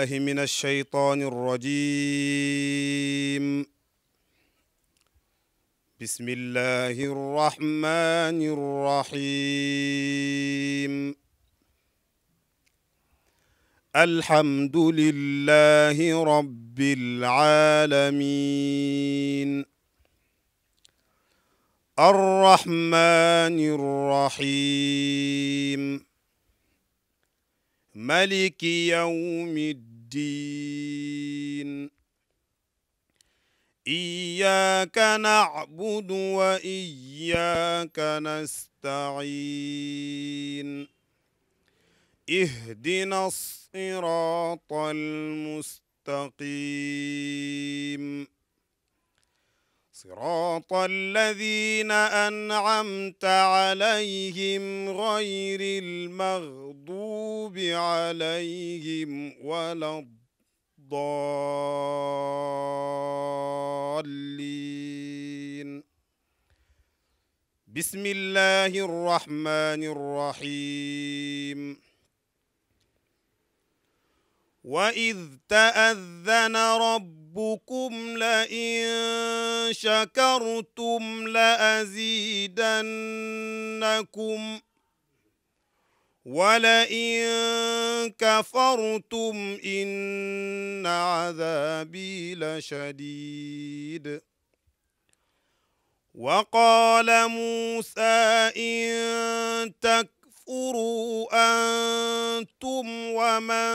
بالله من الشيطان الرجيم بسم الله الرحمن الرحيم الحمد لله رب العالمين الرحمن الرحيم ملك يوم الدين إياك نعبد وإياك نستعين اهدنا الصراط المستقيم صراط الذين أنعمت عليهم غير المغضوب عليهم ولا الضالين بسم الله الرحمن الرحيم وإذ تأذن ربكم لئن شكرتم لأزيدنكم ولئن كفرتم إن عذابي لشديد وقال موسى إن تكفروا أنتم ومن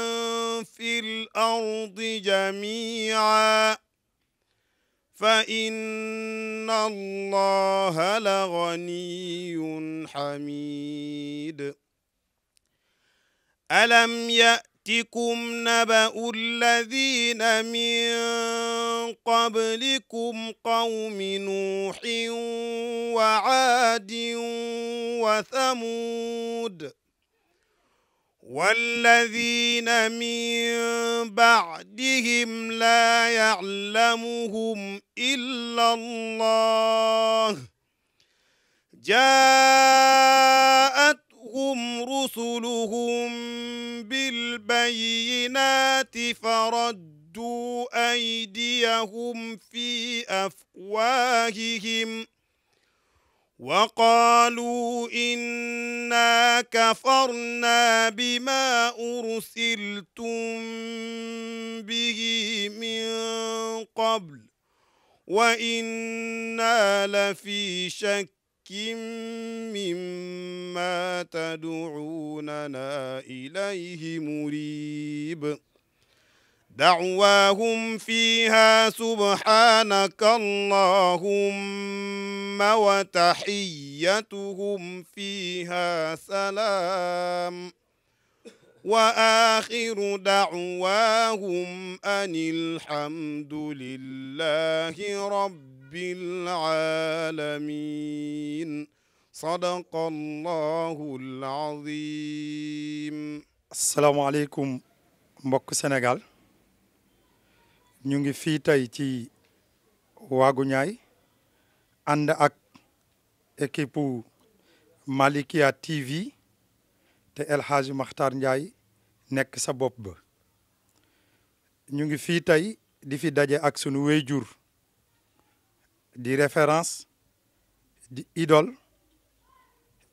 في الأرض جميعا فإن الله لغني حميد ألم يأتكم نبأ الذين من قبلكم قوم نوح وعاد وثمود والذين من بعدهم لا يعلمهم إلا الله جاءتهم رسلهم بالبينات فردوا أيديهم في أفواههم وقالوا إنا كفرنا بما أرسلتم به من قبل وإنا لفي شك مما تدعوننا إليه مريب دعواهم فيها سبحانك اللهم وتحيتهم فيها سلام وآخر دعواهم أن الحمد لله رب العالمين صدق الله العظيم. Assalamu alaikum mbokk Sénégal ñu ngi fii tey ci Waagu Ñaay ànd ak équipe Malikia TV te El Hadji Makhtar Ndiaye nekk sa bopp ba ñu ngi fii tey di fi daje ak sunu wéyjur di référence di idole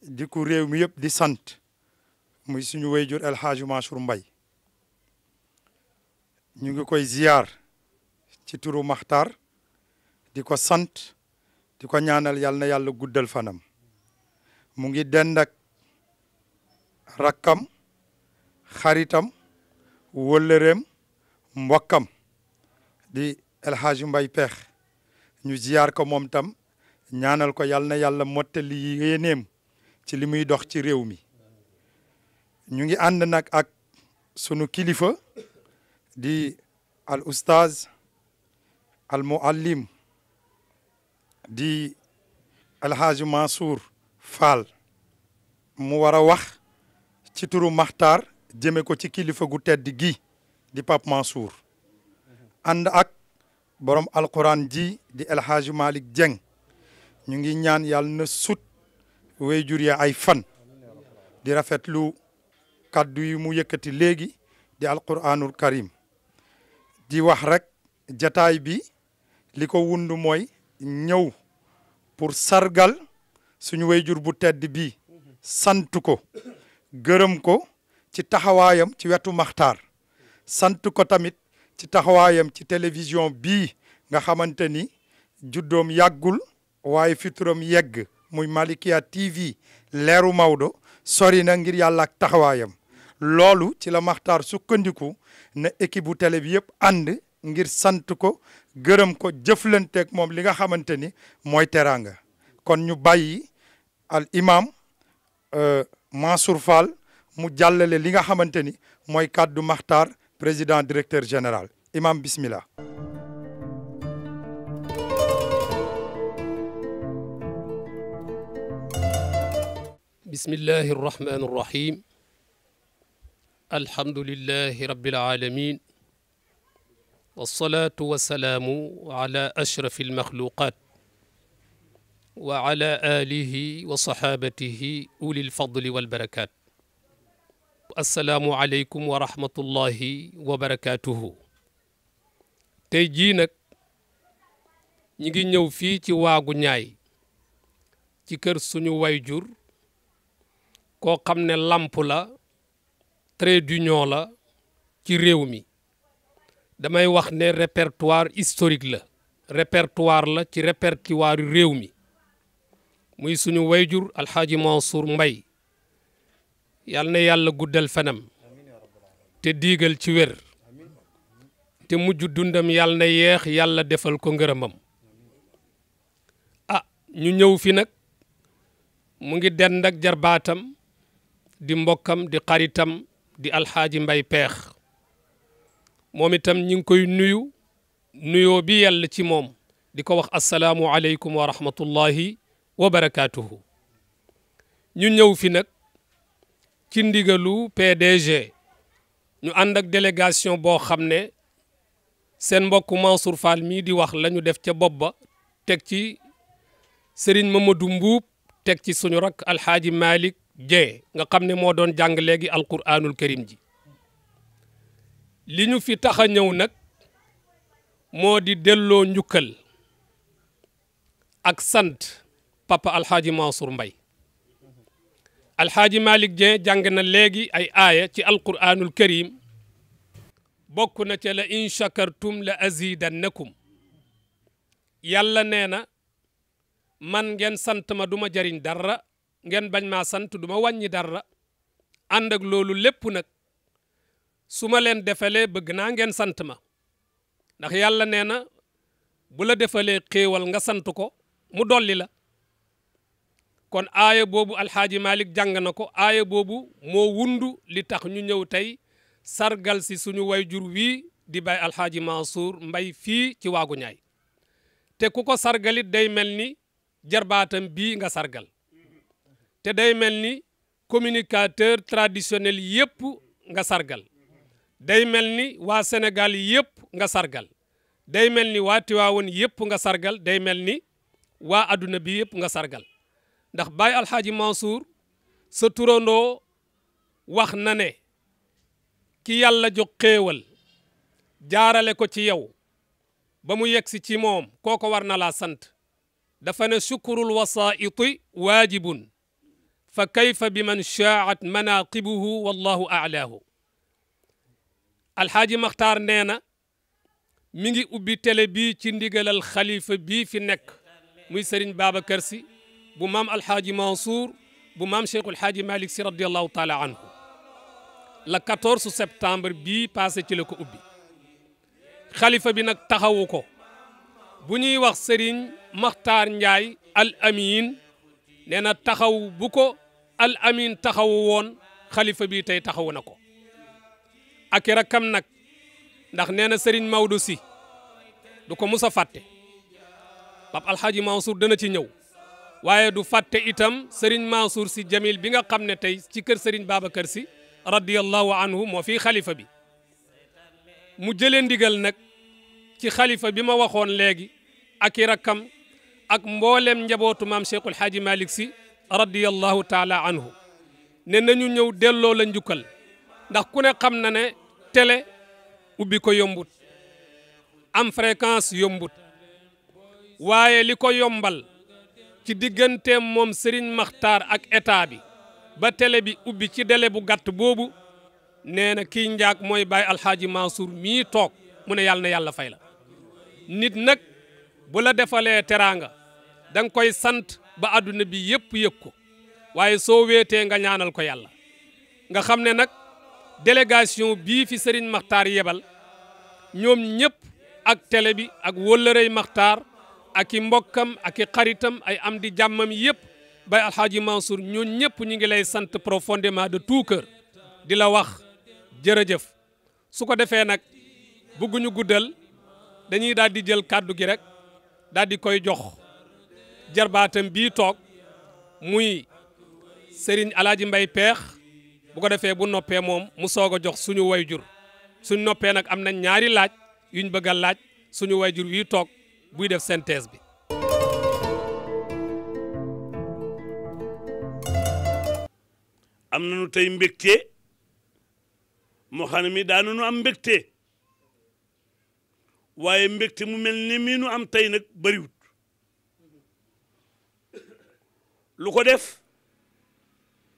di ku réew mi yëpp di sant muy suñu wéyjur El Hadji Mansour Mbaye ñu ngi koy ziyaar ci turu Makhtar di ko sant di ko ñaanal yàlla na yàlla guddal fanam mu ngi dend ak rakkam xaritam wëllëreem mbokkam di El Hadji Mbaye Pekh ñu ziyaar ko moom tam ñaanal ko yàlla na yàlla mottali yéeneem ci li muy dox ci réew mi ñu ngi ànd nag ak sunu kilifa di al oustaz al muallim di El Hadji Mansour Fall mu war a wax ci turu Makhtar jëme ko ci kilifa gu tedd gi di Pape Mansour ànd ak borom alquran ji di El Hadji Malick Dieng ñu ngi ñaan yàlla na sut wéyjur ya ay fan di rafetlu kaddu yi mu yëkkati léegi di alquranul karim di wax rek jataay bi li ko wund mooy ñëw pour sargal suñu wayjur bu tedd bi sant ko gërëm ko ci taxawaayam ci wetu Maxtaar sant ko tamit ci taxawaayam ci télévision bii nga xamante ni juddoom yàggul waaye fituram yegg muy Malikia TV leeru Maodo sori na ngir yàlla ak taxawaayam loolu ci la Maxtaar sukkandiku na équipe bu télé bi yëpp ànd ngir sant ko gërëm ko jëflanteeg moom li nga xamante ni mooy teraanga kon ñu bàyyi al imam Mansour Fall mu jàllale li nga xamante ni mooy kàddu Maxtaar président directeur général imam bismillah. bismillahi irrahmani irrahim alhamdulillahi rabbil alamin wassalatu wassalaamu ala ashrafi almaxluqat wa ala alihi wa sahabatihi uli lfadli walbarakat assalaamu aleykum wa rahmatullahi wa barakatuhu tey jii nag ñi ngi ñëw fii ci waagu ñaay ci kër suñu wayjur koo xam ne lamp la trait d'union la ci réew mi damay wax ne répertoire historique la répertoire la ci répertoire réew mi muy suñu wayjur alxaaji Mansour Mbaye yal na yàlla guddal fanam te diigal ci wér te mujj dundam yal na yeex yàlla defal ko ngërëmam ñu ñëw fi nag mu ngi dend ak jarbaatam di mbokkam di xaritam di alxaaji Mbay Peex moom itam ñi ngi koy nuyoo bi yàlla ci moom di ko wax asalaamu aleykum wa rahmatullahi wa barakaatuhu ñu ñëw fi nag ci ndigalu PDG ñu ànd ak délégation boo xam ne seen mbokku Mansour Fall mii di wax la ñu def ca bopp ba teg ci Serigne Mamadou Mbuub teg ci suñu rakk alxaaji Malick Dieng nga xam ne moo doon jàng léegi alquranul karim ji li ñu fi tax a ñëw nag moo di delloo njukkal ak sant papa alxaaji Mansour Mbaye alxaaji Malick Dieng jàng na léegi ay aaya ci alquranul karim bokk na ca la in shakartum la azidannakum yàlla nee na man ngeen sant ma du ma jariñ dara ngeen bañ maa sant du ma wàññi dara ànd ak loolu lépp nag su ma leen defalee bëgg naa ngeen sant ma ndax yàlla nee na bu la defalee xéewal nga sant ko mu dolli la kon aaya boobu alxaaji Malick jàng na ko aaya boobu moo wundu li tax ñu ñëw tey sargal si suñu wayjur wii di bay alxaaji Mansour Mbaye fii ci waagu ñaay te ku ko sargalit day mel ni jarbaatam bii nga sargal te day mel ni communicateur traditionnel yëpp nga sargal day mel ni waa Sénégal yëpp nga sargal day mel ni waa Tiwaawoon yëpp nga sargal day mel ni waa adduna bi yëpp nga sargal ndax Baye Alxaaji Mansour sa turandoo wax na ne ki yàlla jox xéewal jaarale ko ci yow ba mu yegsi ci moom kooko war na laa sant dafa ne shukrul wasaa'iti waajibun fa kayfa bi man shaa'at manaqibuhu wallahu a'laahu alxaaji Maxtaar nee na mi ngi ubbi télé bii ci ndigalal xalifa bii fi nekk muy Serigne Babacar Sy bu maam alxaaji Mansour bu maam Cheikhul Xaaji Malick Sy radiallahu taala anhu le 14 septembre bii passé ci la ko ubbi xalifa bi nag taxawu ko bu ñuy wax Serigne Maxtaar Njaay al amin nee na taxaw bu ko al amin taxawu woon xalifa bi tey taxawu na ko ak i rakkam nag ndax nee na Serigne Maodo Sy du ko mus a fàtte Pape Alxaaji Mansour dana ci ñëw waaye du fàtte itam Serigne Mansour Sy Jamil bi nga xam ne tey ci kër Serigne Babacar Sy radiyallahu anhu moo fii xalifa bi mu jëlee ndigal nag ci xalifa bi ma waxoon léegi ak i rakkam ak mboolem njabootu maam Cheikhul Xaaji Malick Sy radiyallahu taala anhu ne nañu ñëw delloo la njukkal ndax ku ne xam na ne télé ubbi ko yombut am fréquence yombut waaye li ko yombal ci digganteem moom Serigne Makhtar ak état bi ba télé bi ubbi ci délai bu gàtt boobu nee na kii njaag mooy Baye Alxaaji Mansour mii toog mu ne yàlla na yàlla fay la nit nag bu la defalee teraanga da nga koy sant ba àdduna bi yëpp yëg ko waaye soo weetee nga ñaanal ko yàlla nga xam ne nag délégation bii fi Serigne Makhtar yebal ñoom ñëpp ak télé bi ak wóllërey Makhtar ak i mbokkam ak i xaritam ay am di jàmmam yëpp Baye Alxaaji Mansour ñun ñëpp ñu ngi lay sant profondément de tout cœur di la wax jërëjëf su ko defee nag bëgguñu guddal dañuy daal di jël kàddu gi rek daal di koy jox jarbaatam bii toog muy Serigne Alaaji Mbay Peex bu ko defee bu noppee moom mu soog a jox suñu wayjur suñ noppee nag am nañ ñaari laaj yuñ bëgg a laaj suñu wayjur wii toog buy def synthèse bi. am nañu tey mbégte moo xam ne mi daanu am mbégte waaye mbégte mu mel ni mii nu am tey nag bëriwut lu ko def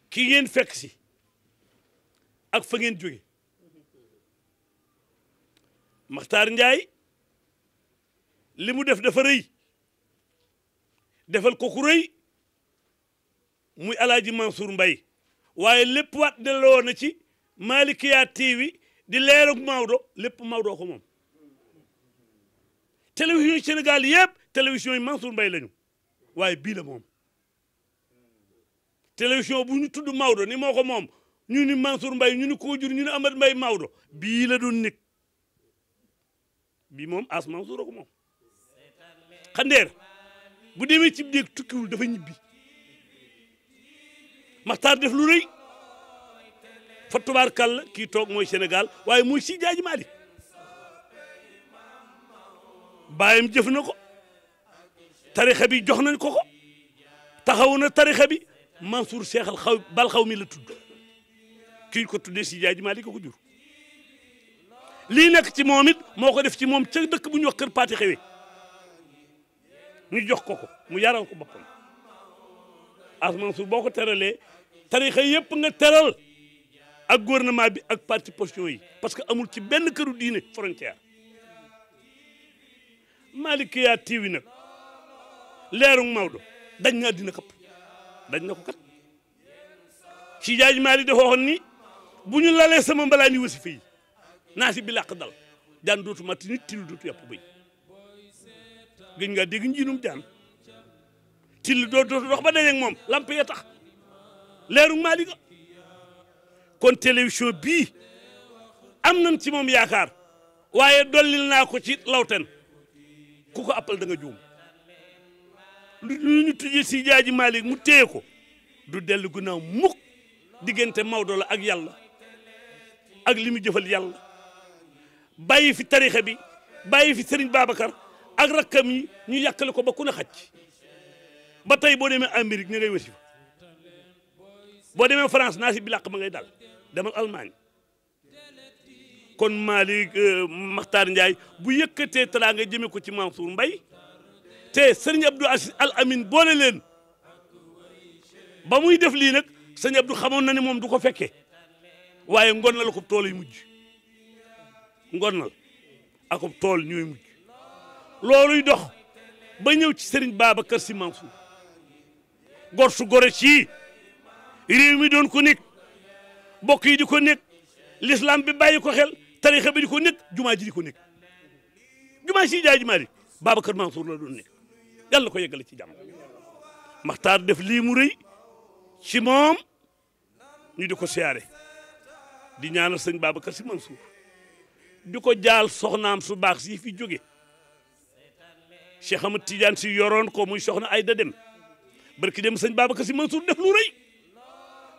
ki ngeen fekk si ak fa ngeen jóge Makhtar Ndiaye li mu def dafa rëy defal ko ku rëy muy Alaaji Mansour Mbaye waaye lépp waat delloo na ci Malikia TV di leerug Maodo lépp Maodo ko moom télévision Sénégal yëpp télévision yi Mansour Mbaye lañu waaye bii la moom télévision bu ñu tudd Maodo ni moo ko moom ñu ni Mansour Mbaye ñu ni koo jur ñu ni Amad Mbaye Maodo bii la doon nekk bii moom as Mansour ko moom xandeer bu demee ci déeg tukkiwul dafa ñibbi Makhtar def lu rëy fa tubaarkàlla kii toog mooy Sénégal waaye mooy si jaaji Malick baayam jëf na ko tarixa bi jox nañ ko ko taxaw na tarixa bi Mansour seexal xaw bal xaw mi la tudd kii ko tuddee si jaaji Malick ko jur lii nekk ci moom it moo ko def ci moom ca dëkk bu ñu wax kër Paati Xewe ñu jox ko ko mu yaral ko boppam as Mansour boo ko teralee tarixa yëpp nga teral ak gouvernement bi ak parti position yi parce que amul ci benn këru diine frontière Malikia TV nag leeru Maodo dañ na dina këpp dañ na ko kat si jaaji Malick dafa waxoon ni bu ñu lalee sama mbalaa ni wasifa yi naa si bi làq dal jaan dootu matti nit till dootu yàpp bay gëñ ngaa dégg njiinum jaan till dootu dox ba dajeeg moom lamp ya tax leeru Malick kon télévision bii am nañ ci moom yaakaar waaye dollil naa ko ci lawten ku ko appal da nga juum lu ñu tujjee si jaaji Malick mu téye ko du dellu ginnaaw mukk diggante Maodo la ak yàlla ak li mu jëfal yàlla bàyyi fi tarixa bi bàyyi fi Serigne Babacar ak rakkam yi ñu yàkkale ko ba ku ne xaj ba tey boo demee Amérique ñu ngay wasifa boo demee France naa si bi làq ma ngay dal demal Allemagne kon Malick Makhtar Ndiaye bu yëkkatee teraanga jëme ko ci Mansour Mbaye te Serigne Abdou Al Amin boole leen ba muy def lii nag Serigne Abdou xamoon na ne moom du ko fekkee waaye ngonal ko tool yi mujj ngonal ak tool ñooy mujj looluy dox ba ñëw ci Serigne Babacar Sy Mansour gor su gore ci réew mi doon ko nekk bokk yi di ko nekk l'islam bi bàyyi ko xel tarixa bi di ko nekk jumaa ji di ko nekk jumaa si jaaji Malick Babacar Mansour la doon nekk yàlla ko yeggale ci jàmm Makhtar def lii mu rëy ci moom ñu di ko siyaare di ñaanal sëñ Babacar Sy Mansour di ko jaal soxnaam su baax si fi jóge Cheikh Ahmad Tidiane si yoroon ko muy soxna Ayda Dem barki dem sëñ Babacar Sy Mansour def lu rëy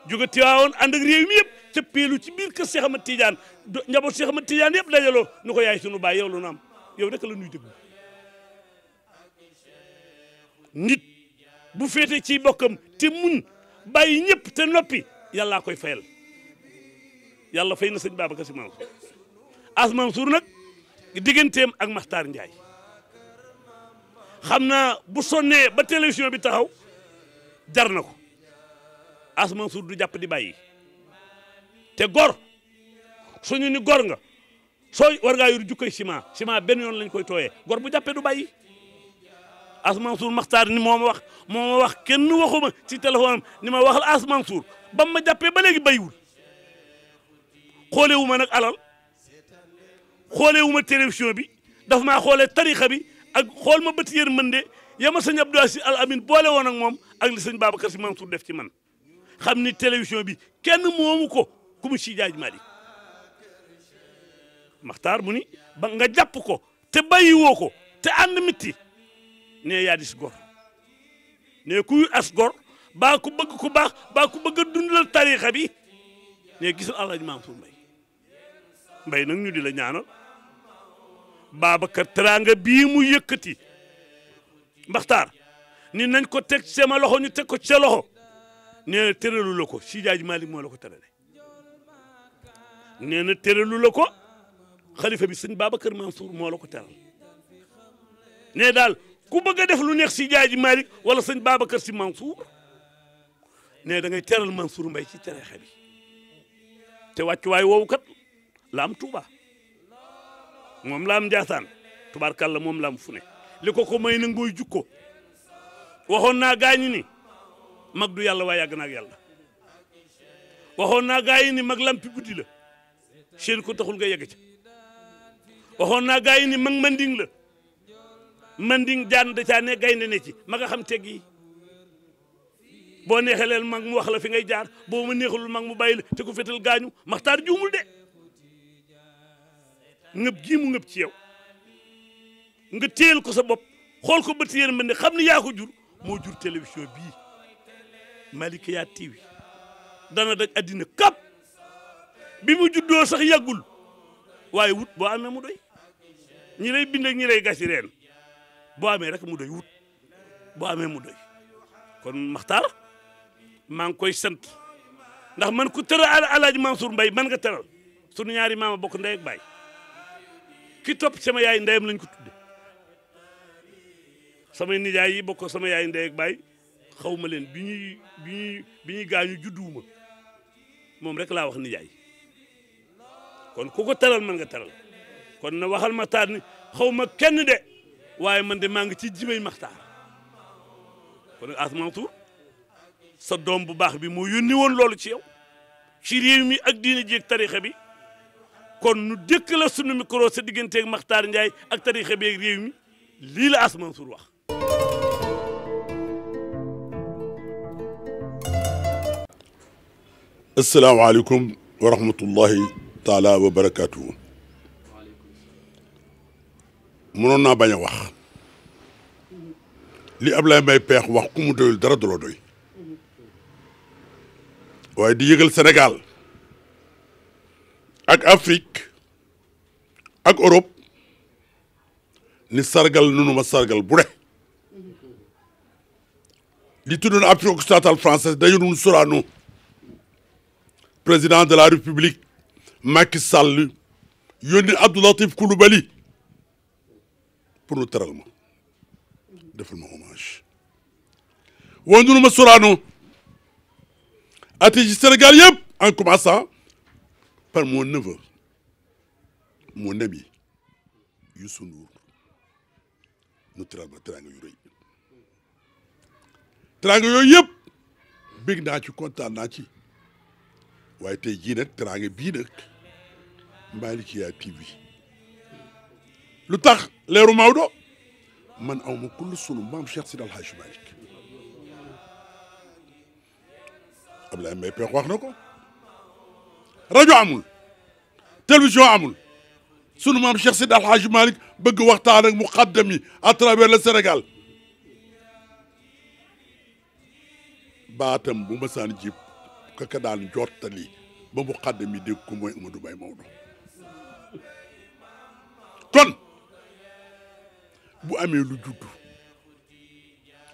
jóge Tiwaawoon ànd ak réew mi yëpp ca peelu ci biir kër Cheikh Ahmad Tidiane njaboot Cheikh Ahmad Tidiane yëpp dajaloo nu ko yaay sunu baay yow lu nu am yow rek la nuy déglu nit bu féete ci bokkam te muñ bàyyi ñëpp te noppi yàllaa koy fayal yàlla fay na sëñ Babacar Sy Mansour as Mansour nag digganteem ak Makhtar Ndiaye xam naa bu sonnee ba télévision bi taxaw jar na ko As Mansour du jàpp di bàyyi te gor suñu ni gor nga soo war ngaa yor jukkoy ciment benn yoon lañ koy tooyee gor bu jàppee du bàyyi As Mansour Makhtar ni moo ma wax kenn waxuma ci téléphone am ni ma waxal As Mansour ba ma jàppee ba léegi bàyyiwul xoolewu ma nag alal xoolewu ma télévision bi daf maa xoolee tarixa bi ak xool ma bët yërmande yama sëñ Abdou Aziz Al Amin boole woon ak moom ak li sëñ Babacar Sy Mansour def ci man xam ni télévision bi kenn moomu ko ku mu si jaaj Malick Makhtar mu ni ba nga jàpp ko te bàyyiwoo ko te ànd mitti ne yaa dis gor ne kuy as gor baa ku bëgg ku baax baa ku bëgg a dundal tarixa bi ne gisal Alaaji Mansour Mbaye nag ñu di la ñaanal Babacar teraanga bii mu yëkkati Makhtar ni nañ ko teg sama loxo ñu teg ko ca loxo nee na tëralu la ko si jaaj Malick moo la ko tërale nee na tëralu la ko xalifa bi sëñ Babacar Mansour moo la ko teral ne daal ku bëgg a def lu neex si jaaj Malick wala sëñ Babacar Sy Mansour ne da ngay teral Mansour Mbaye ci tariixa bi te wàccuwaay woowu kat la am Touba moom la am Ndiassane tubaarkàlla moom la am fu ne li ko may na ngooy jukko waxoon naa gaañi ni mag du yàlla waaye yàgg na ak yàlla waxoon naa gaa yi ni mag lampi guddi la seen ko taxul nga yegg ca waxoon naa gaa yi ni mag manding la manding jaan da caa ne gaynde ne ci ma nga xam teg yi boo neexaleel mag mu wax la fi ngay jaar boo ma neexalul mag mu bàyyi la te ko fetal gaañu Makhtar juumul de ngëb gii mu ngëb ci yow nga téyel ko sa bopp xool ko bët yéen mën ne xam ni yaa ko jur moo jur télévision bii Malikia TV dana daj addina kap bi mu juddoo sax yàggul waaye wut boo amee mu doy ñi lay bind ak ñi lay gasi reen boo amee rek mu doy wut boo amee mu doy kon Makhtar maa ngi koy sant ndax man ku tëral Alaaji Mansour Mbaye man nga tëral sunu ñaari maama bokk ndey ak baay ki topp sama yaay ndeyam lañ ko tudde samay nijaay yi bokk sama yaay ndey ak baay xaw ma leen bi ñuy gaañu judduwuma moom rek laa wax nijaay kon ku ko teral man nga teral kon na waxal Makhtar ni xaw ma kenn de waaye man de maa ngi ci jimay Makhtar kon nag As Mansour sa doom bu baax bi moo yónni woon loolu ci yow ci réew mi ak diine ji ak tarixa bi kon nu dëkk la sunu micro sa digganteeg Makhtar Ndiaye ak tarixa bi ak réew mi lii la As Mansour wax. asalaamaaleykum wa rahmatullahi taala wa barakaatuhu. mënoon naa bañ a wax li Ablaye Mbaye Peex wax ku mu doyul dara du la doy waaye di yëgal Sénégal ak Afrique ak Europe ni sargal nunu ma sargal bu de li tuddoon Afrique occidentale française dañu doon Sorano président de la République Macky Sall yónni Abdou Latif Coulibaly pour nu teral ma defal ma hommage woo nunu ma Sorano ati ci Sénégal yëpp en commençant par mon neveu mon ami Youssou Ndour nu teral ma teranga yu rëy teranga yooyu yëpp bég naa ci kontaan naa ci waaye tey jii nag teranga bii nag Malikia TV lu tax leeru Maodo man aw ma kull sunu maam Cheikh Sidi Alhaji Malick Ablaye Mbaye Peex wax na ko rajo amul télévision amul sunu maam Cheikh Sidi Alhaji Malick bëgg waxtaan ak muqaddam yi à travers le Sénégal baatam bu ma saan jib kaka daan jottali ba muqaddam yi dégg ko mooy Amadou Baye Maodo kon bu amee lu juddu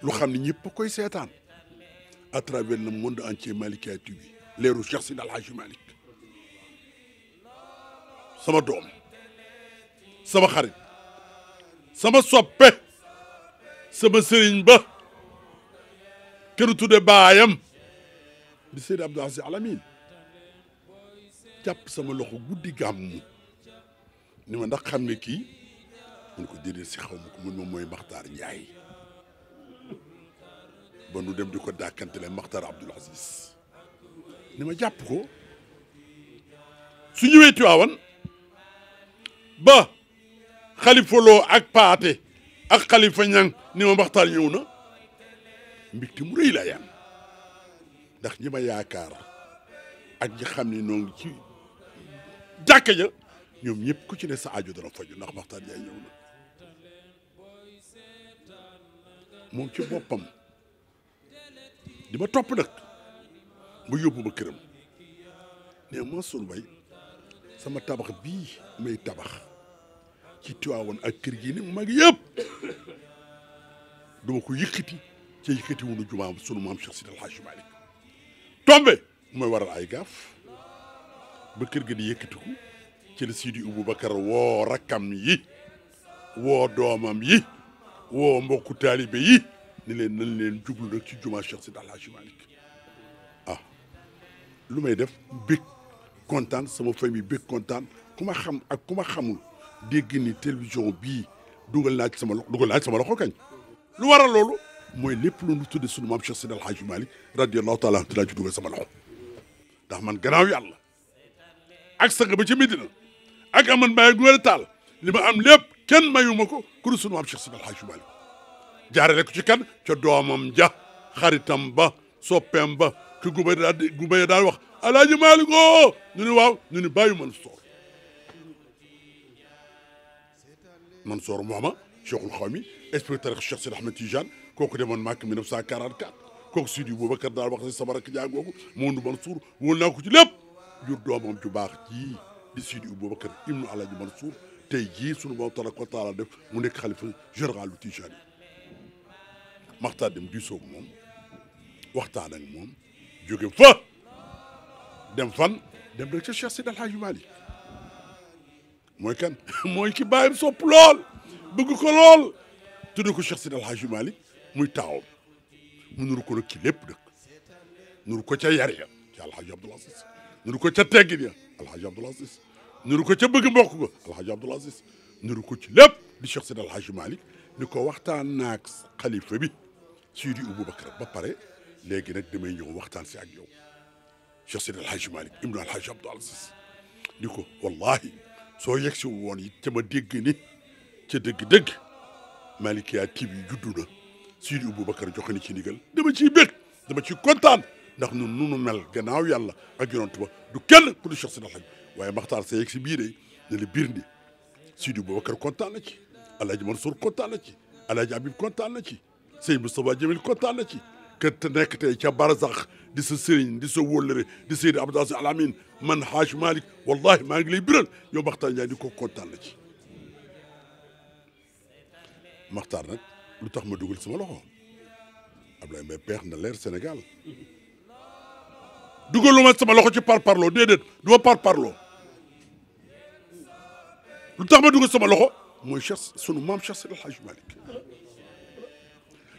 lu xam ne ñëpp a koy seetaan à travers le monde entier Malikia TV leeru Cheikh Sidi Alhaji Malick sama doom sama xarit sama soppe sama sëriñ ba këru tudde baayam di Seydi Abdou Aziz Al Amine jàpp sama loxo guddi gàmmu ni ma ndax xam nga kii mun ko déedéet si xaw ma ko mun ma mooy Makhtar Ndiaye ba nu dem di ko dàkkantele Makhtar Abdoul Aziz ni ma jàpp ko su ñëwee Tiwaawan ba Xalifa Lo ak Paate ak Xalifa Ñang ni ma Makhtar ñëw na mbégte mu rëy laa yam ndax ñi ma yaakaar ak ñi xam ne noo ngi ci jàkka ja ñoom ñëpp ku ci ne sa aajo dana faju ndax Makhtar Ndiaye ñëw na moom ci boppam di ma topp nag mu yóbbu ma këram ne Mansour Mbaye sama tabax bii may tabax ci Tiwaawan ak kër gi ni mag yëpp duma ko yëkkati ca yëkkati wunu jumaam sunu maam Cheikh Sidi El Hadji Malick tombe mooy waral ay gaaf ba kër ga di yëkkatiku ci la Sidi Aboubacar woo rakkam yi woo doomam yi woo mbokku taalibe yi ni leen nañ leen jublu nag ci jumaa Cheikh Sidi El Hadji Malick ah lu may def bég kontaan sama famille bég kontaan ku ma xam ak ku ma xamul dégg ni télévision bii dugal naa ci sama loxo kañ lu waral loolu mooy lépp lu nu tudde sunu maam Cheikh Sidi El Hadji Malick radiyallahu taala anhu laa ci dugal sama loxo ndax man gannaaw yàlla ak sanga ba ca Medina ak aman Baye Góor Taal li ma am lépp kenn mayuma ko ku dul sunu maam Cheikh Sidi El Hadji Malick jaarale ko ci kan ca doomam ja xaritam ba soppeem ba ki gubay daal wax Alaaji Malick oo ñu ni waaw ñu ni bàyyi Mansour mooma cheikhul xawmi inspecteur Cheikh Sidi Ahmed Tidiane kooku demoon Màkka 1944 kooku Sidi Boubacar daal wax si sama rakk jàngoogu Mamadou Mansour wóol naa ko ci lépp jur doomam ju baax ji di Sidi Boubacar ibnu Alaaji Mansour tey jii sunu borom tabaraka wa taala def mu nekk xalifa général lu Tijaan Makhtar dem diisoo ak moom waxtaan ak moom jóge fa dem fan dem rek ca Cheikh Sidi El Hadji Malick mooy kan mooy ki bàyyam sopp lool bëgg ko lool tudde ko Cheikh Sidi El Hadji Malick muy taawam mu nuru ko nag ci lépp dëkk nuru ko ca yar ya ci Alhaji Abdoul Aziz nuru ko ca teggin ya Alhaji Abdoul Aziz nuru ko ca bëgg mbokk ga Alhaji Abdoul Aziz nuru ko ci lépp di Cheikh Sidi El Hadji Malick ni ko waxtaan naag xalifa bi Sidi Aboubacar ba pare léegi nag damay ñëw waxtaan si ak yow Cheikh Sidi El Hadji Malick ibnu Alhaji Abdoul Aziz ni ko wallahi soo yegg si woon it ca ma dégg ni ca dëgg-dëgg Malikia TV juddu na Sidi Aboubacar joxe ni ci ndigal dama ciy bég dama ciy kontaan ndax nun nunu mel gannaaw yàlla ak yonent ba du kenn ku du Cheikh Sidi El Hadji waaye Makhtar sa yegg si bii de ne la biir ndi Sidi Aboubacar kontaan na ci Alaaji Mansour kontaan na ci Alaaji Habib kontaan na ci Sëñ Moustapha Jamil kontaan na ci kër te nekk tey ca barsax di sa sëriñ di sa wóllëre di Seydi Abdou Aziz Al Amine man Hadj Malick wallahi maa ngi lay biral yow Makhtar Ndiaye di ko kontaan na ci Makhtar nag lu tax ma dugal sama loxo Ablaye Mbaye peex na leer Sénégal dugalu ma sama loxo ci parparloo déedéet du ma parparloo lu tax ma dugal sama loxo mooy Cheikh sunu maam Cheikh Sidi El Hadji Malick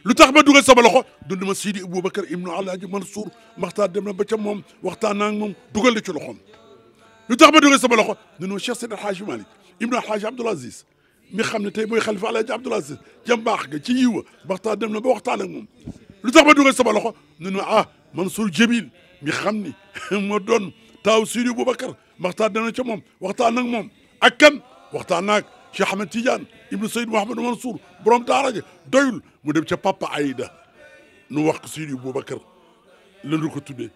lu tax ma dugal sama loxo dund ma Sidi Aboubacar ibnu Alaaji Mansour Makhtar dem na ba ca moom waxtaan naa ak moom dugal na ci loxoom lu tax ma dugal sama loxo dund ma Cheikh Sidi El Hadji Malick ibnu Alhaji Abdoul Aziz mi xam ne tey mooy xalifa Alaaji Abdoul Aziz ca mbaax ga ci yiwa Makhtar dem na ba waxtaan ak moom lu tax ma dugal sama loxo dund ma ah Mansour Jamil mi xam ni moo doon taaw Sidi Aboubacar Makhtar dem na ca moom waxtaan ak moom ak kan waxtaan naag Cheikh Ahmed Tidiane ibnu Seyd Mouhamadou Mansour borom daara ja doyul mu dem ca Papa Aïda nu wax ko Sidi Aboubacar lanu ko tuddee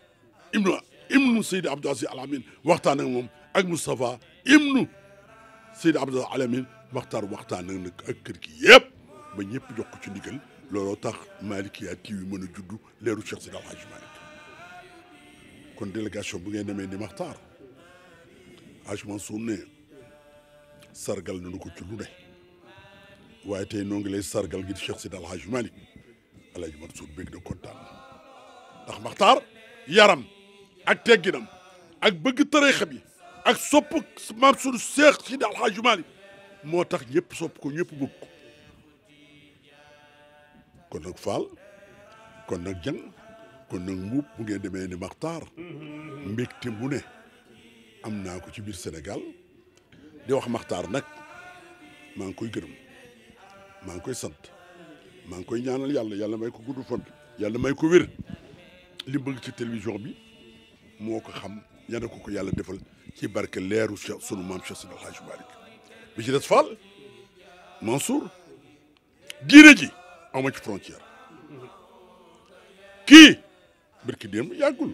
ibnu Seydi Abdou Aziz Al Amine waxtaan ak moom ak Moustapha ibnu Seydi Abdou Aziz Al Amine waxtaan nag ak kër gi yëpp ba ñëpp jox ko ci ndigal looloo tax Malikia TV mën a juddu leeru Cheikh Sidi El Hadji Malick kon délégation bu ngeen demee ni Makhtar Hadj Mansour ne sargal nañu ko ci lu ne waaye tey noo ngi lay sargal ngir Cheikh Sidi El Hadji Malick Alaaji Mansour bég na kontaan ndax Makhtar yaram ak tegginam ak bëgg tariixa bi ak sopp maam sunu Cheikh Sidi El Hadji Malick moo tax ñëpp sopp ko ñëpp bëgg ko kon nag Fall kon nag Jang kon nag Mbuub bu ngeen demee ni Maxtaar mbégte mu ne am naa ko ci biir Sénégal di wax Maxtaar nag maa ngi koy gërëm maa ngi koy sant maa ngi koy ñaanal yàlla may ko gudd fan yàlla may ko wér li bëgg ci télévision bi moo ko xam ñana ko yàlla defal ci barke leeru sunu maam Cheikh Seydi El Hadji Malick bi ci des Fall Mansour diine ji awma ci frontière kii birki démb yàggul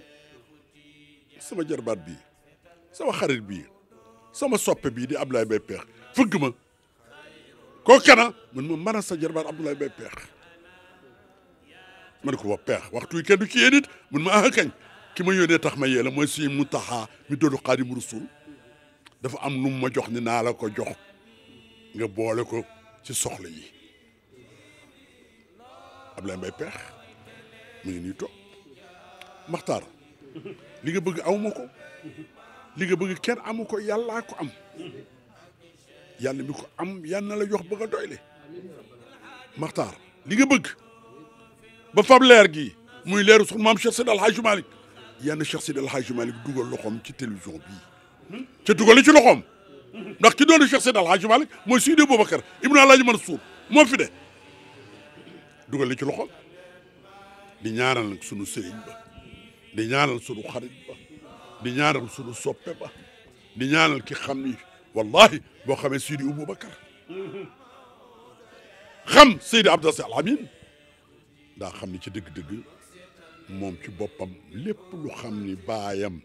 sama jarbaat bii sama xarit bii sama soppe bii di Abdoulaye Mbaye Peex fëgg ma koo kana man ma mën a sa jarbaat Abdoulaye Mbaye Peex ma ne ko wax Peex waxtu wi kenn du ci yéen it mun ma ah kañ ki ma yónnee tax ma yee la mooy suñu Muntaxa mi doonu Xaadimu Rasuul dafa am lu ma jox ni naa la ko jox nga boole ko ci soxla yi Abdoulaye Mbaye Peex mu ngi nii toog Maxtaar li nga bëgg aw ma ko li nga bëgg kenn amu ko yàllaa ko am yàlla mi ko am yal na la jox ba nga doyle Maxtaar li nga bëgg ba fab leer gi muy leeru sunu maam Cheikh Seydi El Hadji Malick yal na Cheikh Seydi El Hadji Malick dugal loxoom ci télévision bii ca dugal ci loxoom ndax ki doon Cheikh Seydi El Hadji Malick mooy Seydi Boubacar Ibn Alaaji Mansour moo fi de dugal ci loxoom di ñaanal nag sunu sëriñ ba di ñaanal sunu xarit ba di ñaanal sunu soppe ba di ñaanal ki xam ni wallahi boo xamee Seydi Boubacar xam Seydi Abdou Aziz Al Amine daa xam ni ci dëgg-dëgg moom ci boppam lépp lu xam ni baayam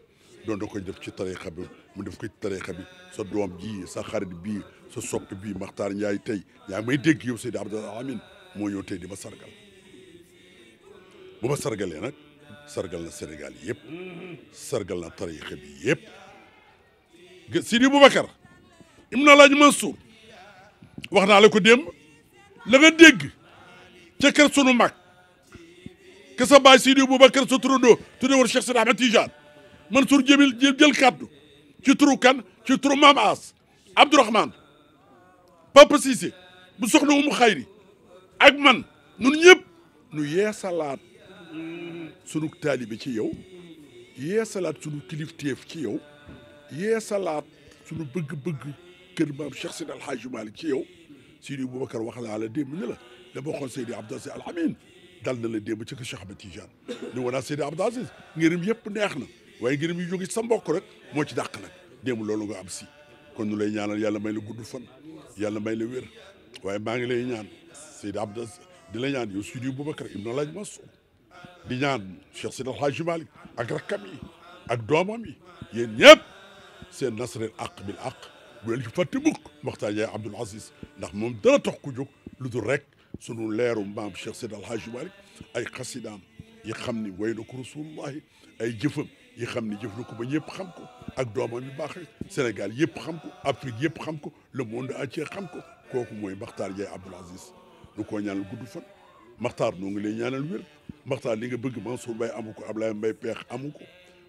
doon da koy def ci tarixa bi mu def ko ci tarixa bi sa doom ji sa xarit bii sa soppe bii Maxtaar Njaay tey yaa ngi may dégg yow Seydi Abdou Aziz Al Amine moo ñëw tey di ma sargal bu ma sargalee nag sargal na Sénégal yëpp sargal na tarixa bi yëpp Seydi Boubacar Ibn Alaaji Mansour wax naa la ko démb la nga dégg ca kër sunu mag ke sa baay Seydi Boubacar sa turandoo tudde woon Cheikh Seydi Ahmed Tidiane Mansour jël kàddu ci turu kan ci turu Maam As Abdourahmane Papa Cissé bu soxna Umu Xayri ak man nun ñëpp nu yeesalaat sunu taalibe ci yow yeesalaat sunu kilifteef ci yow yeesalaat sunu bëgg-bëgg kër maam Cheikh Seydi El Hadji Malick ci yow Seydi Boubacar wax naa la démb ne la dama xool Seydi Abdou Aziz Al Amine dal na la démb ci ko Cheikh Ahmed Tidiane ni wanaa Seydi Abdou Aziz ngërëm yëpp neex na waaye ngërëm yu jóge ci sa mbokk rek moo ci dàq nag démb loolu nga am si kon nu lay ñaanal yàlla may la gudd fan yàlla may la wér waaye maa ngi lay ñaan Seydi Abdou Aziz di la ñaan yow Seydi Boubacar Ibn Alaaji Mansour di ñaan Cheikh Seydi El Hadji Malick ak rakkam yi ak doomam yi yéen ñëpp seen nasreel aq bil aq bu leen ci fàtte mukk Maxtaar Njaay Abdoul Aziz ndax moom dara tax ku jóg lu dul rek sunu leeru maam Cheikh Seydi El Hadji Malick ay xasidaam yi xam ni way na ko rasulullahi ay jëfam yi xam ni jëf na ko ba ñëpp xam ko ak doomam yu baax Sénégal yëpp xam ko Afrique yëpp xam ko le monde entier xam ko kooku mooy Maxtaar Njaay Abdoul Aziz nu koo ñaanal gudd fan Maxtaar noo ngi lay ñaanal wér Maxtaar li nga bëgg Mansour Mbaye amu ko Ablaye Mbaye Peex amu ko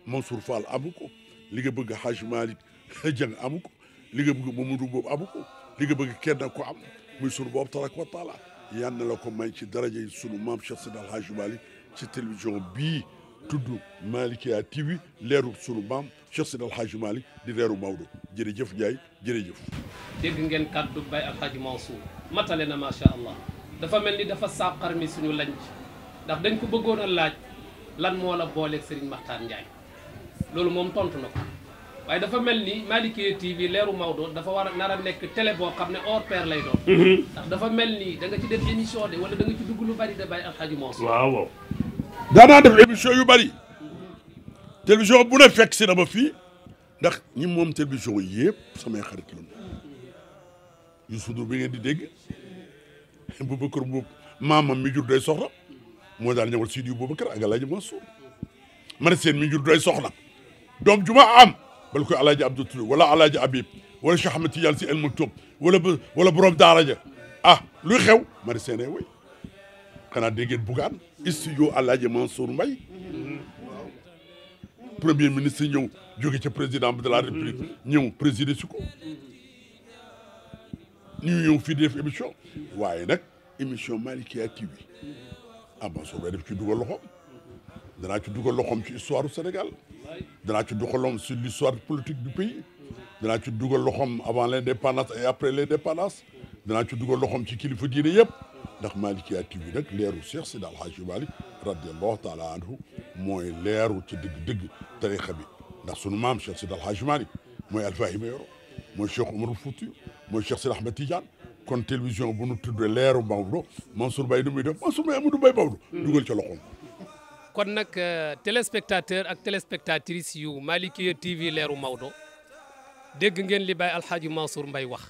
Mansour Fall amu ko li nga bëgg Hadj Malick Dieng amu ko li nga bëgg Mamadou boobu amu ko li nga bëgg kenn ko am muy sunu boobu tabaraka wa taala yal na la ko may ci daraja yi sunu maam Cheikh Seydi El Hadji Malick ci télévision bii tudd Malikia TV leeru sunu maam Cheikh Seydi El Hadji Malick di leeru Maodo jërëjëf Ndiaye jërëjëf. dégg ngeen kàddu Baye Alhaji Mansour matale na macha allah dafa mel ni dafa sàqar mi suñu lañ ndax dañ ko bëggoon a laaj lan moo la booleeg Serigne Makhtar Ndiaye loolu moom tontu na ko waaye dafa mel ni Malikia TV leeru Maodo dafa war a nar a nekk télé boo xam ne hors pair lay doon. ndax dafa mel ni da nga ci def émission de wala da nga ci dugg lu bari de Baye Alhaji Mansour. waaw waaw. daanaa def émission yu bari télévision bu ne fekk si na ma fii ndax ñi moom télévision yëpp samay xarit lañu Youssou Ndour bi ngeen di dégg Boubacar Mbuub maamam mi jur doy soxna moo daan ñëwal Seydi Boubacar ak Alaaji Mansour man seen mi jur doy soxna doom ju ma am bal koy Alaaji Abdou Touré wala Alaaji Habib wala Cheikh Ahmed Tidiane Sy El Maktoum wala borom daara ja ah luy xew mari seen way xanaa dégg ngeen bugaan studio Alaaji Mansour Mbaye premier ministre ñëw jóge ca président de la république ñëw présider si ko ñu ñëw fii di def émission waaye nag émission Malikia TV Mansour Mbaye def ci dugal loxoom danaa ci dugal loxoom ci histoire du Sénégal danaa ci dugal loxoom sur l'histoire politique du pays danaa ci dugal loxoom avant l'indépendance et après l'indépendance danaa ci dugal loxoom ci kilifa diine yëpp ndax Malikia TV nag leeru Cheikh Seydi El Hadji Malick radiyallahu taala anhu mooy leeru ci dëgg-dëgg tarixa bi ndax sunu maam Cheikh Seydi El Hadji Malick mooy Alfahima Yoro mooy Cheikh Oumar Foutiyou mooy Cheikh Seydi Ahmed Tidiane kon télévision bu nu tuddee leeru Maodo Mansour Mbaye nu muy def Mansour Mbaye Amadou Mbaye Maodo dugal ca loxoom. kon nag téléspectateur ak téléspectatrice yu Malikia TV leeru Maodo dégg ngeen li Baye Alxaaji Mansour Mbaye wax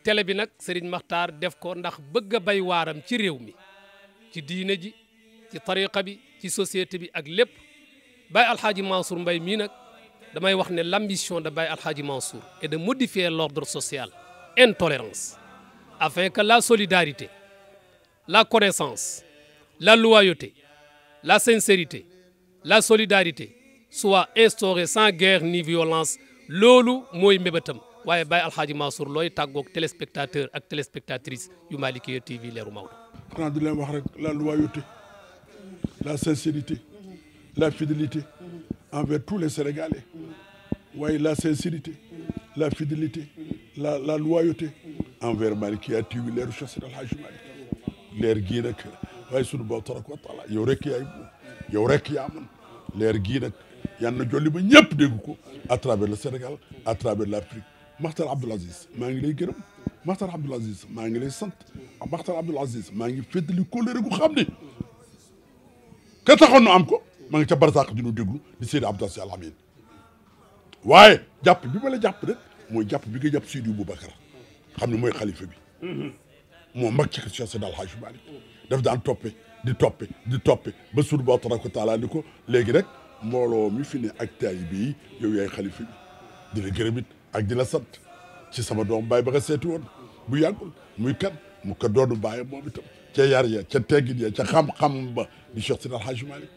télé bi nag Serigne Makhtar def ko ndax bëgg a bay waaram ci réew mi ci diine ji ci tariqa bi ci société bi ak lépp Baye Alxaaji Mansour Mbaye mii nag damay wax ne l'ambition de Baye Alxaaji Mansour est de modifier l'ordre social intolérance afin que la solidarité la connaissance la loyauté la sincérité la solidarité soit instaurée sans guerre ni violence loolu mooy mbébétam waaye Baye Alxaaji Mansour looy tàggoog téléspectateur ak téléspectatrice yu Malikia TV leeru Maodo. xanaa di leen wax rek la loyauté la sincérité la fidélité envers tous les Sénégalais waaye la sincérité la fidélité la loyauté envers Malikia TV leeru Cheikh Seydi El Hadji Malick leer gii nag waaye sunu Boroom tabaaraka wa taala yow rek yaay yow rek yaa man leer gii nag yal na jolli ba ñëpp dégg ko à travers le Sénégal à travers l'Afrique Makhtar Abdoul Aziz maa ngi lay gërëm Makhtar Abdoul Aziz maa ngi lay sant Makhtar Abdoul Aziz maa ngi féddali kóllëre gu xam ne ka taxoon nu am ko maa ngi ca barsàq di nu déglu di Seydi Abdou Aziz Al Amine waaye jàpp bi ma la jàpp rek mooy jàpp bi nga jàpp Seydi Boubacar xam ne mooy xalifa bi moo mag ci Cheikh Seydi El Hadji Malick daf daan toppe di toppe ba sunu Boroom tabaaraka wa taala ni ko léegi rek mbooloo mi fi ne ak taalibe yi yow yaay xalifa bi di la gërëm it ak di la sant ci sama doom baay ba nga seeti woon bu yàggul muy kan mu ko doonu bàyyi moom itam ca yar ya ca teggin ya ca xam-xam ba di Cheikh Seydi El Hadji Malick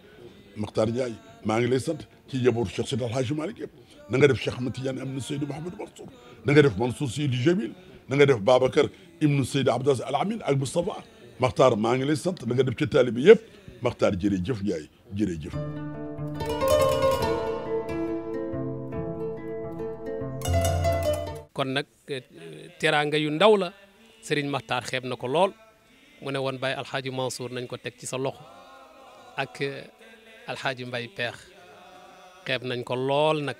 Makhtar Ndiaye maa ngi lay sant ci njabootu Cheikh Seydi El Hadji Malick yëpp na nga def Cheikh Ahmed Tidiane am na Seydi Mouhamadou Mansour na nga def Mansour Seydi Jamil na nga def Babacar ibnu Seydi Abdou Aziz Al Amine ak Moustapha Makhtar maa ngi lay sant na nga def ci taalibe yëpp Makhtar jërëjëf Ndiaye jërëjëf. kon nag teraanga yu ndaw la Serigne Makhtar xeeb na ko lool mu ne woon Baye Alxaaji Mansour nañ ko teg ci sa loxo ak Alxaaji Mbaye Peex xeeb nañ ko lool nag.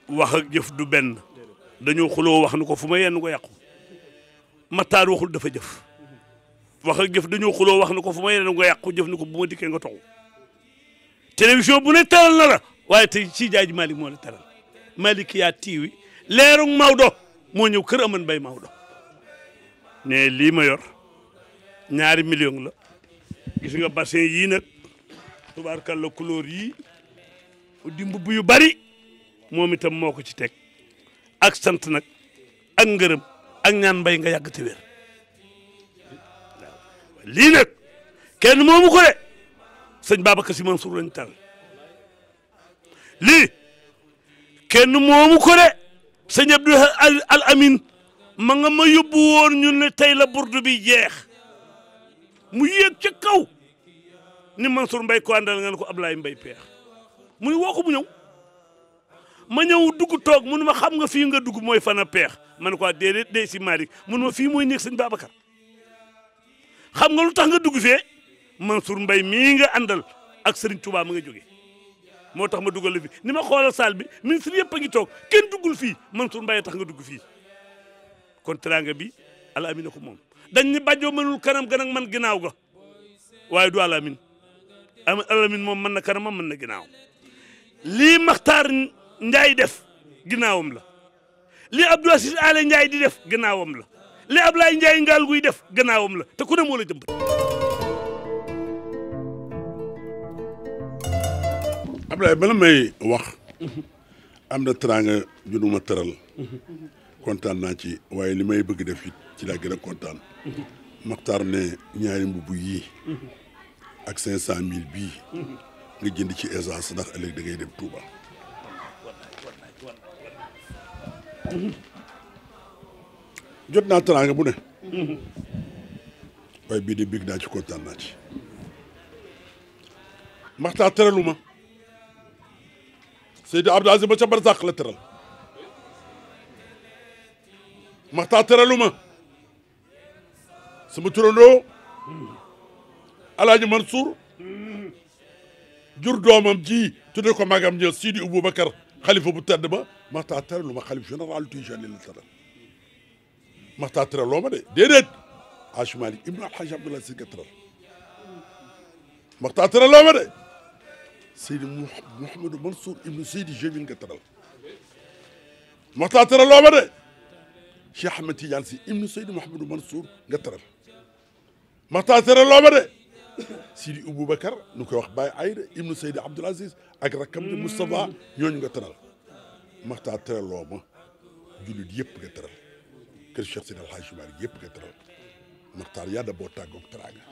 wax ak jëf du benn dañoo xuloo wax ni ko fu ma yenn ko yàqu Makhtar waxul dafa jëf wax ak jëf dañoo xuloo wax ni ko fu ma yenn ko yàqu jëf ni ko bu ma dikkee nga toxu télévision bu ne teral na la waaye tey ci Jaaji Malick moo la teral Malikia TV leeru Maodo moo ñëw kër Aman Bay Maodo ne lii ma yor ñaari million la gis nga bassin yii nag tubaarkalla couleur yii di mbubb yu bari moom itam moo ko ci teg ak sant nag ak ngërëm ak ñaan mbay nga yàgg te wér lii nag kenn moomu ko de sëñ Babacar Sy Mansour lañ taral lii kenn moomu ko de sëñ Abdou Al Amin ma nga ma yóbbu woon ñu ne tey la burdu bi jeex mu yéeg ca kaw ni Mansour Mbaye ko àndal nga ne ko Ablaye Mbaye Peex mu ni woo ko mu ñëw ma ñëw dugg toog mu ne ma xam nga fii nga dugg mooy fan a peex ma ne ko déedéet dee si Malick mu ne ma fii mooy néeg sëñ Babacar xam nga lu tax nga dugg fee Mansour Mbaye mii nga àndal ak Serigne Touba ma nga jógee moo tax ma dugal la fi ni ma xoolal salle bi ministre yëpp a ngi toog kenn duggul fii Mansour Mbaye tax nga dugg fii kon teraanga bi Al Amine ko moom dañ ni bàjjoo mënul kanam gan ak man ginnaaw ga waaye du Al Amine Al Amine moom mën na kanamam mën na ginnaaw lii Makhtar Ndiaye def ginnaawam la lii Abdou Aziz Ale Ndiaye di def ginnaawam la lii Ablaye Ndiaye ngaal guy def ginnaawam la te ku ne moo la jëmbat. Ablaye bala may wax am na teraanga ju nu ma tëral kontaan naa ci waaye li may bëgg def it ci laa gën a kontaan Makhtar ne ñaari mbubb yii ak 500 000 bii nga jënd ci essence ndax ëllëg da ngay dem Touba jot naa teraanga bu ne waaye bii de bég naa ci kontaan naa ci Maxtaar teralu ma Seydi Abdou Aziz ba ca barzaq la teral Maxtaar teralu ma sama turandoo Alaaji Mansour jur doomam ji tudde ko magam ñëw Sidi Aboubacar xalifa bu tedd ba Maxtaar teralu ma xalif général Tijani la teral Maxtaar teraloo ma de déedéet Haji Malick ibnu Alhaji Abdoulaye Sy nga teral Maxtaar teraloo ma de Seydi Mouhamadou Mansour ibnu Seydi Jamil nga teral Maxtaar teraloo ma de Cheikh Ahmed Tidiane Sy ibnu Seydi Mouhamadou Mansour nga teral Maxtaar teraloo ma de Sidi Aboubacar nu koy wax Baye Aïda ibnu Seydi Abdoul Aziz ak rakkam di Moustapha ñooñu nga teral Maxtaar teraloo ma jullit yëpp nga teral kër Cheikh Seydi El Hadji Malick yëpp nga teral Maxtaar yaa da boo tàggoog teraanga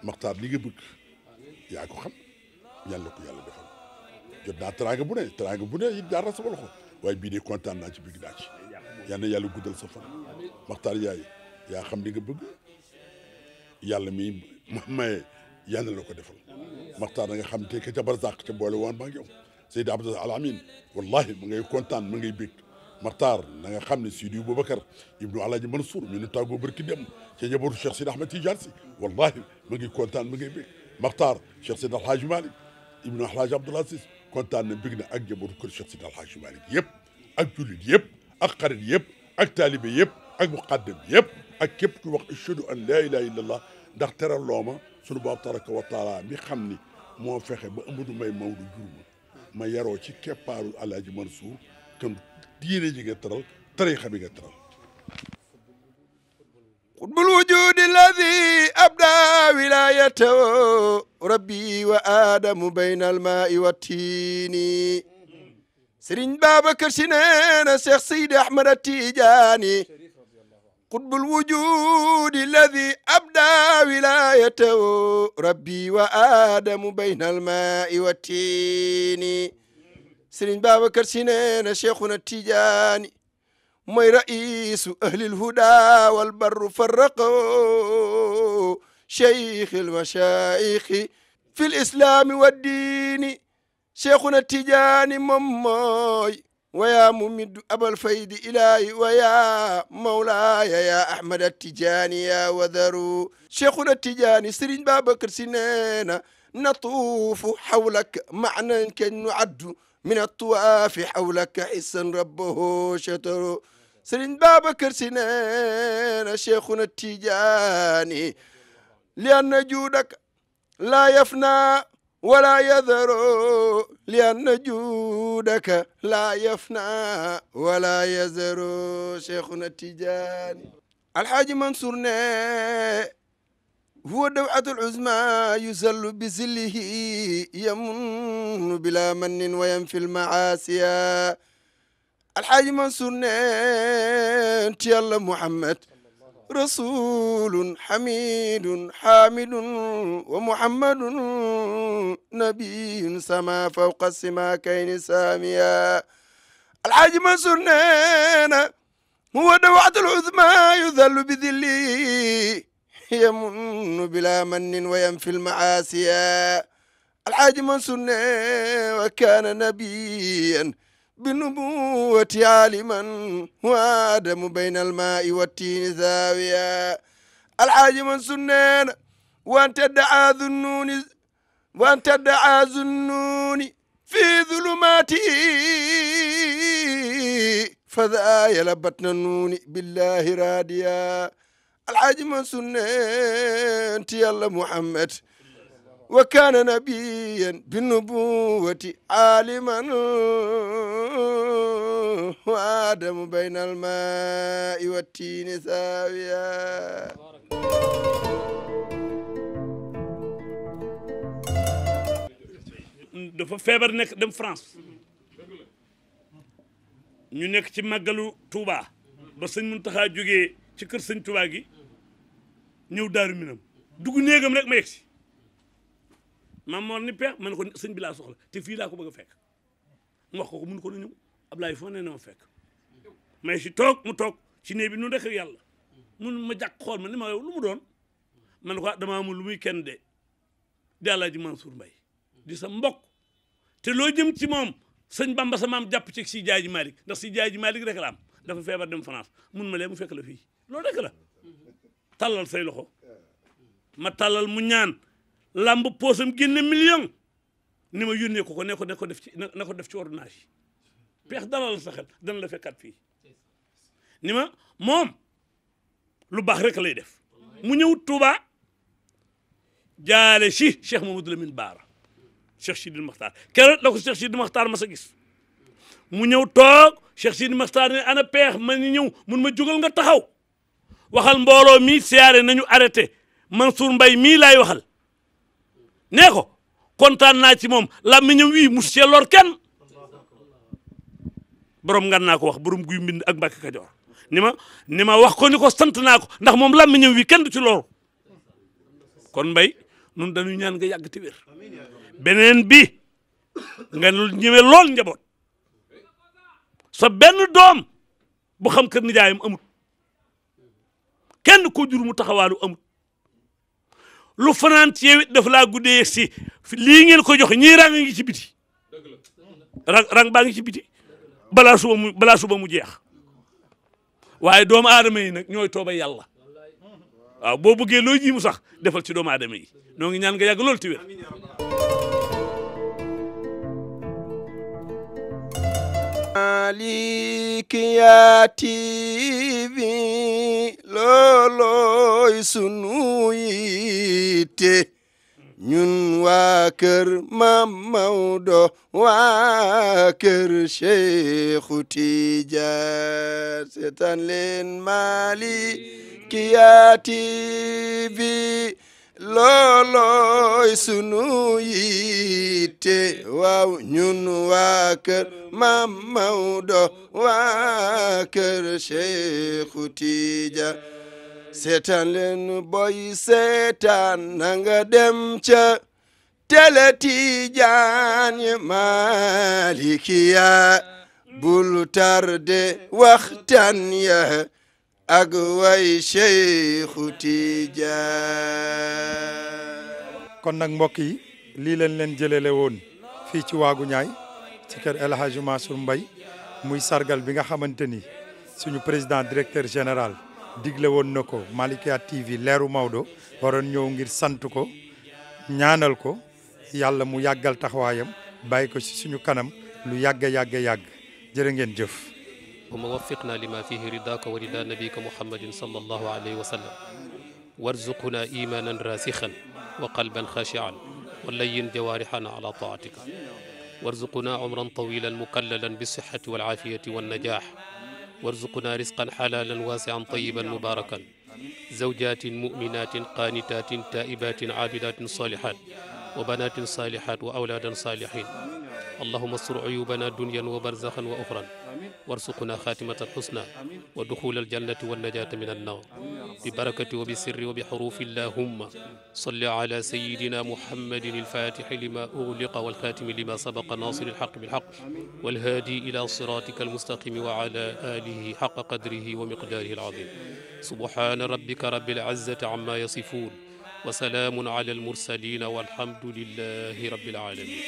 Maxtaar li nga bëgg yaa ko xam yàlla ko yàlla defal jot naa teraanga bu ne it jaar na sama loxo waaye bii de kontaan naa ci bëgg naa ci yal na yàlla guddal sa fan Maxtaar yaay yaa xam li nga bëgg yàlla mi maye yàlla la ko defal Maxtaar da nga xam te ka ca barzaq ca boole woon ba ngi yow Seydi Abdou Al Amin wallahi mu ngay kontaan mu ngay bëgg Maxtaar na nga xam ne Sidi Boubacar ibnu Alaaji Mansour ñu ne tàggoo barki dem ca njabootu Cheikh Sidi Ahmed Tidiane Sy wallahi mu ngi kontaan mu ngay bëgg Maxtaar Cheikh Sidi Alhaji Malick ibnu Alhaji Abdoul Aziz kontaan na bëgg na ak njabootu kër Cheikh Sidi Alhaji Malick yëpp ak jullit yëpp ak xarit yëpp ak taalibe yëpp ak muqaddam yëpp ak képp ku wax ashhadu an laa ilaha illa allah ndax teral looma sunu borom tabaraka wa taala mi xam ni moo fexe ba Amadou Mbaye Maodo jur ma yaroo ci keppaaru Alaaji Mansour kon diine ji nga teral tariixa bi nga teral qutbul wujudi alladi abda wilayatahu rabbi wa adamu bayna almaai wa tiini Sëriñ Babacar Si neena Cheikh Seydi Ahmad Tijaani qutbul wujudi alladi abda wilayatahu rabbi wa adamu bayna almaai wa tiini Sëriñ Babacar Si neena Cheikhuna Tijaani mooy raisu ahlil huda wal barru farraqo cheikh al mashaayikh fi l islami wa diini cheikhuna Tijaani moom mooy waya mumiddu abal faydi ilahi waya mawlaaya ya ahmad Tijaani ya wadaru cheikhuna Tijaani Sëriñ Babacar Si neena natuufu hawlak maanan kan nuaddu min attuwaafi hawlaka hissan rabbahu shataru Sëriñ Babacar Si neena cheikhuna Tijaani li anna juudaka laa yafna wala yadharu li anna juudaka laa yafna wala yadharu cheikhuna Tijaani Alhaaji Mansour ne huwa daw'atul uzma yuzallu bi zillihi yamunnu bila mannin wa yanfil maasiya Alhaaji Mansour ne ti Yàlla Muhammad rasulun hamidun hamidun wa muhammadun nabiyyun sama fawqa simakayni samiya Alhaaji Mansour neena huwa daw'atul uzma yuzallu bi zillihi yamunnu bila mannin wa yanfil maasiya Alhaaji Mansour ne wa kaana nabiyyan بالنبوة عالما وآدم بين الماء والتين زاوية الحاج منصور نينا وأنت دعا ذنون في ظلماته فذا يلبتنا النون بالله راديا الحاج منصور نينا يلا محمد وكان نبيا بالنبوة عالما وآدم بين الماء والتين ساويا dafa feebar nekk dem France ñu nekk ci màggalu Touba ba sëñ Muntaxa jógee ci kër sëñ Touba gi ñëw Daaru Minam dugg néegam rek ma yegg si maam Mor ni peex ma ne ko sëñ bi laa soxla te fii laa ko bëgg a fekk mu wax ko mun ko na ñëw Ablaye foo ne na ma fekk may si toog mu toog ci néeg bi nun rek ak yàlla mun ma jàkk xool ma ni ma yow lu mu doon man ko dama amul lu muy kenn de di Alaaji Mansour Mbaye di sa mbokk te loo jëm ci moom sëñ Bamba sa maam jàpp ci si jaaji Malick ndax si jaaji Malick rek la am dafa feebar dem France mun ma lee mu fekk la fii loolu rek la tàllal say loxo ma tàllal mu ñaan lamb poosam génne million ni ma yónnee ko ne ko def ci na ko def ci ordonnance yi peex dalal sa xel dana la fekkat fii ni ma moom lu baax rek lay def mu ñëw Touba jaale si Cheikh Mamadou Lamine Bara Cheikh Sidi Makhtar keroog la ko Cheikh Sidi Makhtar ma sa gis mu ñëw toog Cheikh Sidi Makhtar ne ana peex ma ni ñëw mun ma jógal nga taxaw waxal mbooloo mi siyaare nañu arrêté Mansour Mbaye mii laay waxal nee ko kontaan naa ci moom làmmiñam wii mus cee lor kenn borom ngan naa ko wax borom guy mbind ak Mbàkke Kajoor ni ma wax ko ni ko sant naa ko ndax moom làmmiñam wii kenn du ci lor kon Mbaye nun dañuy ñaan nga yàgg ti wér beneen bi nga ñëwee lool njaboot sa benn doom bu xam kër nijaayam amut kenn ko jur mu taxawaalu amut lu fanaan ci yow it dafa laa guddee si lii ngeen ko jox ñii rang ngi ci biti rang baa ngi ci biti balaa suba mu jeex waaye doomu aadama yi nag ñooy tooba yàlla waaw boo bëggee loo ji mu sax defal ci doomu aadama yi noo ngi ñaan nga yàgg loolu ti wér Malick yaa TV loolooy sunu yitte ñun waa kër Maam Maodo waa kër Cheikhu Tidiane seetaan leen Malick yaa TV loolooy sunu yitte waaw ñun waa kër Maam Maodo waa kër Cheikhu Tidiane seetaan leen boy seetaan nanga dem ca télé Tidiane Malikia bul tarde waxtaan ya ak way Cheikhu Tidiane. kon nag mbokk yi lii leen jëlele woon fii ci waagu ñaay ci kër El Hadji Mansour Mbaye muy sargal bi nga xamante ni suñu président directeur général digle woon na ko Malikia TV leeru Maodo waroon ñëw ngir sant ko ñaanal ko yàlla mu yàggal taxawaayam bàyyi ko ci suñu kanam lu yàgg jërë ngeen jëf. اللهم وفقنا لما فيه رضاك ورضا نبيك محمد صلى الله عليه وسلم وارزقنا إيمانا راسخا وقلبا خاشعا ولين جوارحنا على طاعتك وارزقنا عمرا طويلا مكللا بالصحة والعافية والنجاح وارزقنا رزقا حلالا واسعا طيبا مباركا زوجات مؤمنات قانتات تائبات عابدات صالحات وبنات صالحات وأولادا صالحين اللهم استر عيوبنا دنيا وبرزخا وأخرى وارزقنا خاتمة الحسنى ودخول الجنة والنجاة من النار ببركة وبسر وبحروف اللهم صل على سيدنا محمد الفاتح لما أغلق والخاتم لما سبق ناصر الحق بالحق والهادي إلى صراطك المستقيم وعلى آله حق قدره ومقداره العظيم سبحان ربك رب العزة عما يصفون وسلام على المرسلين والحمد لله رب العالمين.